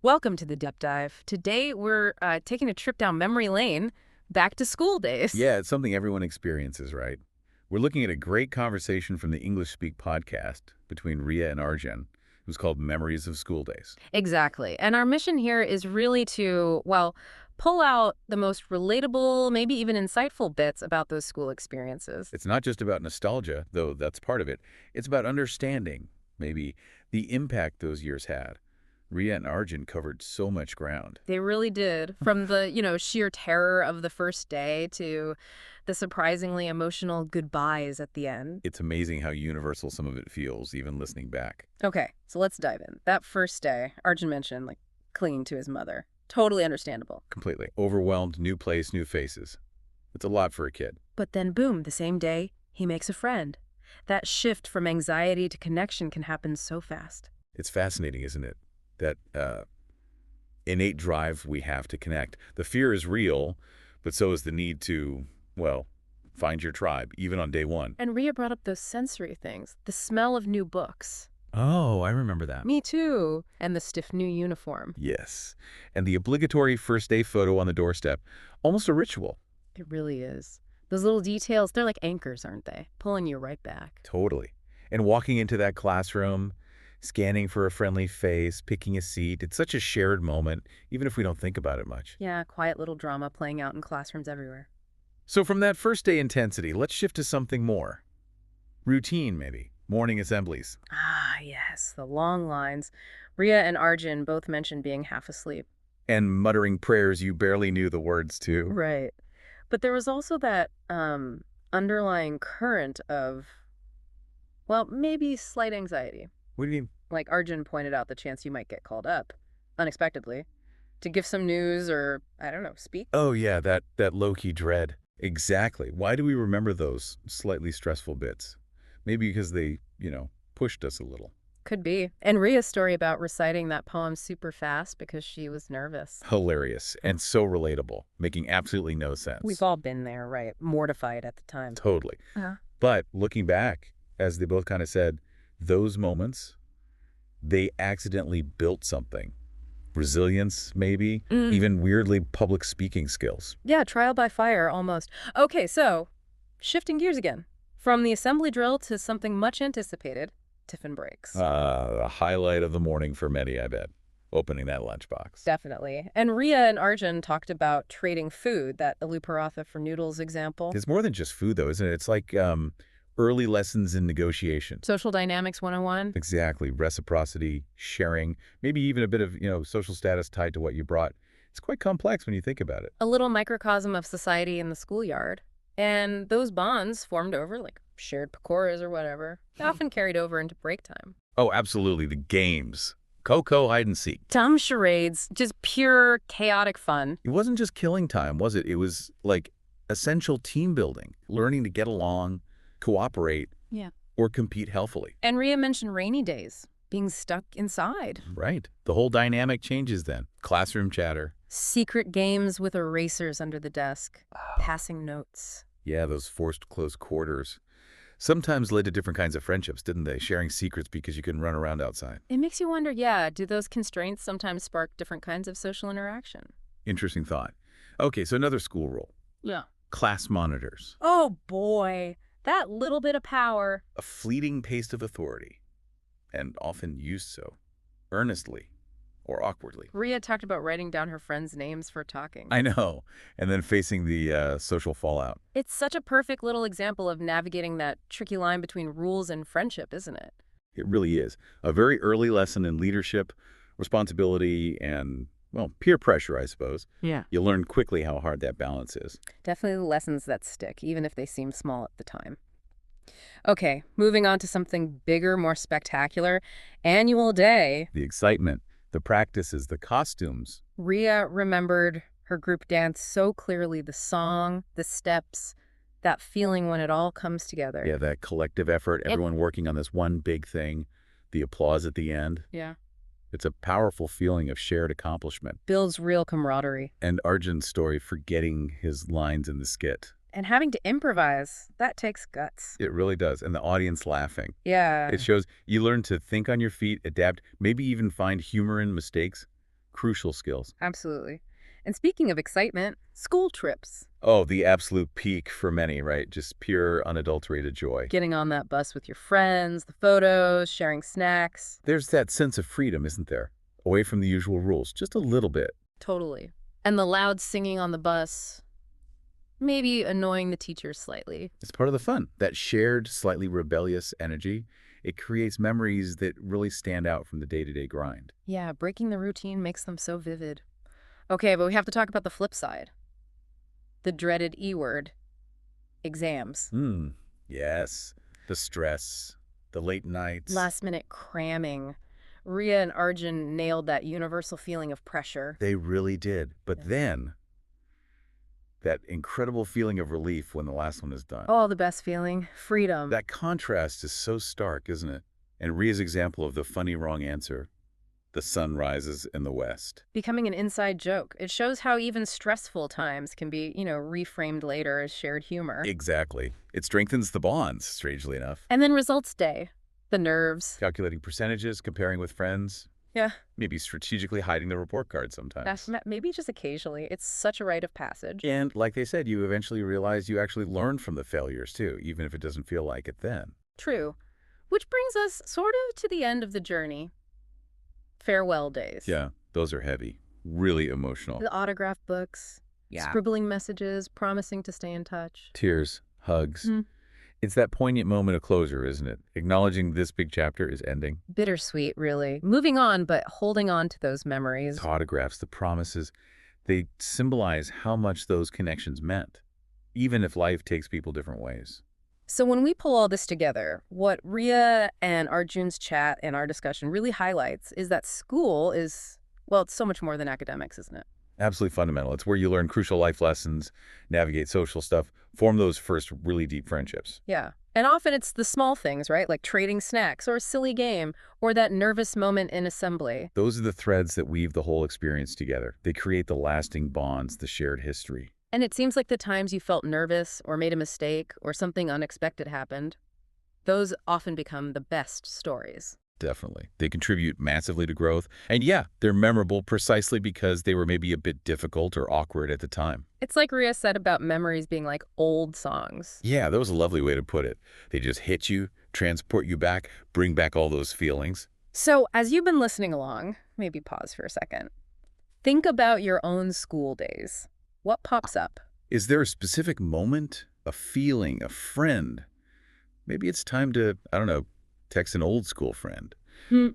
Welcome to the Depth Dive. Today we're taking a trip down memory lane, back to school days. Yeah, it's something everyone experiences, right? We're looking at a great conversation from the English Speak podcast between Riya and Arjun. It was called Memories of School Days. Exactly. And our mission here is really to, well, pull out the most relatable, maybe even insightful bits about those school experiences. It's not just about nostalgia, though that's part of it. It's about understanding, maybe, the impact those years had. Riya and Arjun covered so much ground. They really did. From the, sheer terror of the first day to the surprisingly emotional goodbyes at the end. It's amazing how universal some of it feels, even listening back. Okay, so let's dive in. That first day, Arjun mentioned, clinging to his mother. Totally understandable. Completely. Overwhelmed, new place, new faces. It's a lot for a kid. But then, boom, the same day, he makes a friend. That shift from anxiety to connection can happen so fast. It's fascinating, isn't it? That innate drive we have to connect. The fear is real, but so is the need to, well, find your tribe, even on day one. And Rhea brought up those sensory things. The smell of new books. Oh, I remember that. Me too. And the stiff new uniform. Yes. And the obligatory first day photo on the doorstep, almost a ritual. It really is. Those little details, they're like anchors, aren't they? Pulling you right back. Totally. And walking into that classroom, scanning for a friendly face, picking a seat. It's such a shared moment, even if we don't think about it much. Yeah, quiet little drama playing out in classrooms everywhere. So from that first day intensity, let's shift to something more. Routine, maybe. Morning assemblies. Ah, yes, the long lines. Rhea and Arjun both mentioned being half asleep. And muttering prayers you barely knew the words to. Right. But there was also that underlying current of, well, maybe slight anxiety. What do you mean? Like Arjun pointed out the chance you might get called up, unexpectedly, to give some news or, I don't know, speak. Oh yeah, that low-key dread. Exactly. Why do we remember those slightly stressful bits? Maybe because they, pushed us a little. Could be. And Rhea's story about reciting that poem super fast because she was nervous. Hilarious and so relatable, making absolutely no sense. We've all been there, right? Mortified at the time. Totally. Yeah. But looking back, as they both kind of said, those moments, they accidentally built something. Resilience, maybe, even weirdly public speaking skills. Yeah, trial by fire, almost. Okay, so, shifting gears again. From the assembly drill to something much anticipated, Tiffin breaks. The highlight of the morning for many, I bet. Opening that lunchbox. Definitely. And Rhea and Arjun talked about trading food, that aloo paratha for noodles example. It's more than just food, though, isn't it? It's like early lessons in negotiation. Social dynamics 101. Exactly. Reciprocity, sharing, maybe even a bit of, social status tied to what you brought. It's quite complex when you think about it. A little microcosm of society in the schoolyard. And those bonds formed over, shared pakoras or whatever, often carried over into break time. Oh, absolutely. The games. Coco, hide and seek. Dumb charades, just pure chaotic fun. It wasn't just killing time, was it? It was like essential team building, learning to get along, cooperate, or compete healthily. And Rhea mentioned rainy days, being stuck inside. Right. The whole dynamic changes then. Classroom chatter. Secret games with erasers under the desk. Passing notes. Yeah, those forced close quarters. Sometimes led to different kinds of friendships, didn't they? Sharing secrets because you couldn't run around outside. It makes you wonder, do those constraints sometimes spark different kinds of social interaction? Interesting thought. Okay, so another school rule. Yeah. Class monitors. Oh, boy. That little bit of power. A fleeting taste of authority, and often used so, earnestly or awkwardly. Rhea talked about writing down her friends' names for talking. I know, and then facing the social fallout. It's such a perfect little example of navigating that tricky line between rules and friendship, isn't it? It really is. A very early lesson in leadership, responsibility, and, well, peer pressure, I suppose. Yeah. You learn quickly how hard that balance is. Definitely lessons that stick, even if they seem small at the time. Okay, moving on to something bigger, more spectacular. Annual day. The excitement, the practices, the costumes. Rhea remembered her group dance so clearly, the song, the steps, that feeling when it all comes together. Yeah, that collective effort, everyone working on this one big thing, the applause at the end. Yeah. It's a powerful feeling of shared accomplishment. Builds real camaraderie. And Arjun's story forgetting his lines in the skit. And having to improvise, that takes guts. It really does. And the audience laughing. Yeah. It shows you learn to think on your feet, adapt, maybe even find humor in mistakes. Crucial skills. Absolutely. And speaking of excitement, school trips. Oh, the absolute peak for many, right? Just pure, unadulterated joy. Getting on that bus with your friends, the photos, sharing snacks. There's that sense of freedom, isn't there? Away from the usual rules, just a little bit. Totally. And the loud singing on the bus, maybe annoying the teachers slightly. It's part of the fun. That shared, slightly rebellious energy, it creates memories that really stand out from the day-to-day grind. Yeah, breaking the routine makes them so vivid. Okay, but we have to talk about the flip side. The dreaded E word, exams. Yes. The stress, the late nights. Last minute cramming. Riya and Arjun nailed that universal feeling of pressure. They really did. But then, that incredible feeling of relief when the last one is done. Oh, the best feeling. Freedom. That contrast is so stark, isn't it? And Ria's example of the funny wrong answer, the sun rises in the west. Becoming an inside joke. It shows how even stressful times can be, reframed later as shared humor. Exactly. It strengthens the bonds, strangely enough. And then results day. The nerves. Calculating percentages, comparing with friends. Yeah. Maybe strategically hiding the report card sometimes. Maybe just occasionally. It's such a rite of passage. And like they said, you eventually realize you actually learned from the failures too, even if it doesn't feel like it then. True. Which brings us sort of to the end of the journey. Farewell days. Yeah, those are heavy. Really emotional. The autograph books. Yeah. Scribbling messages, promising to stay in touch. Tears, hugs. It's that poignant moment of closure, isn't it? Acknowledging this big chapter is ending. Bittersweet, really. Moving on, but holding on to those memories. The autographs, the promises, they symbolize how much those connections meant, even if life takes people different ways. So when we pull all this together, what Riya and Arjun's chat and our discussion really highlights is that school is, well, it's so much more than academics, isn't it? Absolutely fundamental. It's where you learn crucial life lessons, navigate social stuff, form those first really deep friendships. Yeah. And often it's the small things, right? Like trading snacks or a silly game or that nervous moment in assembly. Those are the threads that weave the whole experience together. They create the lasting bonds, the shared history. And it seems like the times you felt nervous or made a mistake or something unexpected happened, those often become the best stories. Definitely. They contribute massively to growth. And yeah, they're memorable precisely because they were maybe a bit difficult or awkward at the time. It's like Riya said about memories being like old songs. Yeah, that was a lovely way to put it. They just hit you, transport you back, bring back all those feelings. So as you've been listening along, maybe pause for a second. Think about your own school days. What pops up? Is there a specific moment, a feeling, a friend? Maybe it's time to, I don't know, text an old school friend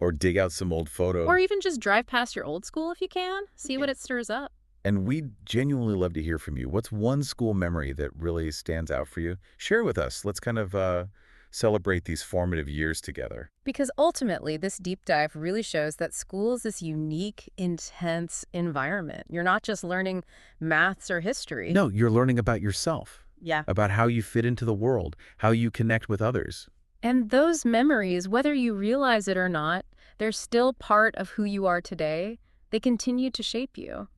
or dig out some old photo. Or even just drive past your old school if you can. See what it stirs up. And we'd genuinely love to hear from you. What's one school memory that really stands out for you? Share with us. Let's kind of celebrate these formative years together. Because ultimately, this deep dive really shows that school is this unique, intense environment. You're not just learning maths or history. No, you're learning about yourself. Yeah. About how you fit into the world, how you connect with others. And those memories, whether you realize it or not, they're still part of who you are today. They continue to shape you.